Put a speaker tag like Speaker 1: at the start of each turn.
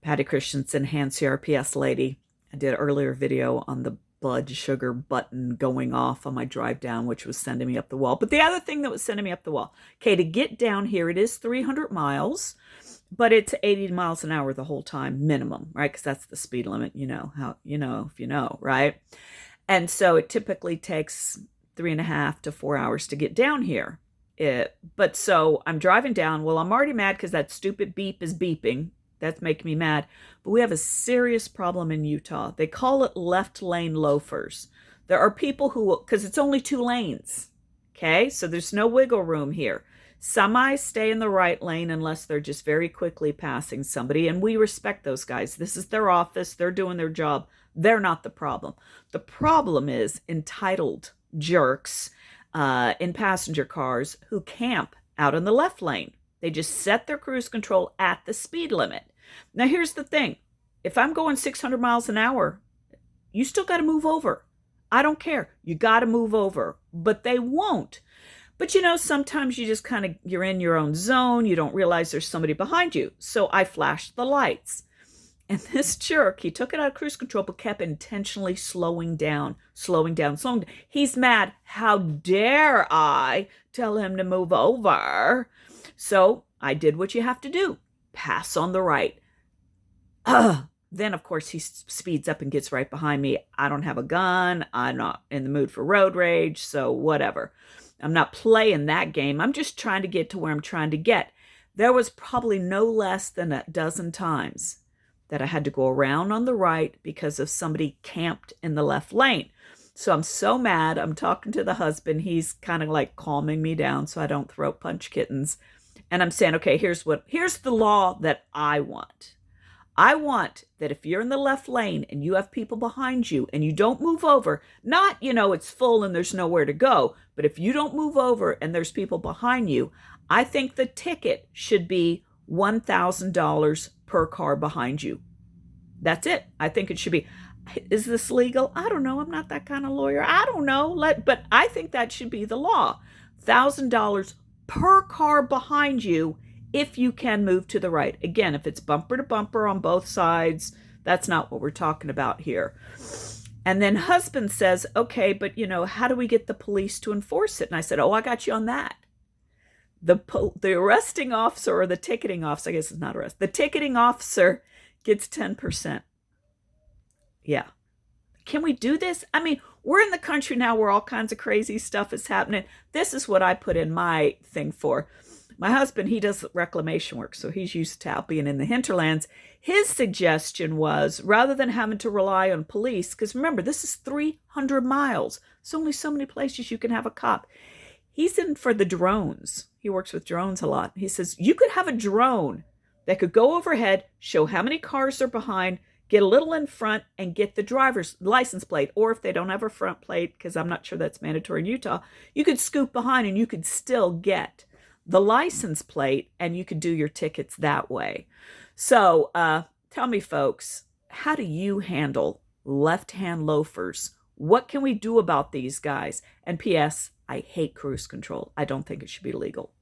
Speaker 1: Patty Christensen, hand CRPS lady. I did an earlier video on the blood sugar button going off on my drive down, which was sending me up the wall. But the other thing that was sending me up the wall, okay, to get down here, it is 300 miles, but it's 80 miles an hour the whole time minimum, right? Because that's the speed limit, if you know, right? And so it typically takes 3.5 to 4 hours to get down here. But so I'm driving down. Well, I'm already mad because that stupid beep is beeping. That's making me mad. But we have a serious problem in Utah. They call it left lane loafers. There are people who, because it's only 2 lanes, okay? So there's no wiggle room here. Semis stay in the right lane unless they're just very quickly passing somebody, and we respect those guys. This is their office. They're doing their job. They're not the problem. The problem is entitled jerks in passenger cars who camp out in the left lane. They just set their cruise control at the speed limit. Now, here's the thing. If I'm going 600 miles an hour, you still got to move over. I don't care. You got to move over. But they won't. But sometimes you just you're in your own zone. You don't realize there's somebody behind you. So I flashed the lights. And this jerk, he took it out of cruise control, but kept intentionally slowing down. He's mad. How dare I tell him to move over? So I did what you have to do. Pass on the right. Then, of course, he speeds up and gets right behind me. I don't have a gun. I'm not in the mood for road rage, so whatever. I'm not playing that game. I'm just trying to get to where I'm trying to get. There was probably no less than a dozen times that I had to go around on the right because of somebody camped in the left lane. So I'm so mad. I'm talking to the husband. He's kind of like calming me down so I don't throat punch kittens. And I'm saying, okay, here's the law that I want. I want that if you're in the left lane and you have people behind you and you don't move over, not, it's full and there's nowhere to go, but if you don't move over and there's people behind you, I think the ticket should be $1,000 per car behind you. That's it. I think it should be. Is this legal? I don't know. I'm not that kind of lawyer. I don't know. But I think that should be the law. $1,000 per car behind you if you can move to the right. Again, if it's bumper to bumper on both sides, that's not what we're talking about here. And then husband says, okay, but how do we get the police to enforce it? And I said, I got you on that. The arresting officer or the ticketing officer, I guess it's not arrest. The ticketing officer gets 10%. Yeah. Can we do this? I mean, we're in the country now where all kinds of crazy stuff is happening. This is what I put in my thing for. My husband, he does reclamation work, so he's used to being in the hinterlands. His suggestion was, rather than having to rely on police, because remember, this is 300 miles. There's only so many places you can have a cop. He's in for the drones. He works with drones a lot. He says, you could have a drone that could go overhead, show how many cars are behind, get a little in front, and get the driver's license plate. Or if they don't have a front plate, because I'm not sure that's mandatory in Utah, you could scoop behind and you could still get the license plate and you could do your tickets that way. So tell me, folks, how do you handle left-hand loafers? What can we do about these guys? And P.S., I hate cruise control. I don't think it should be legal.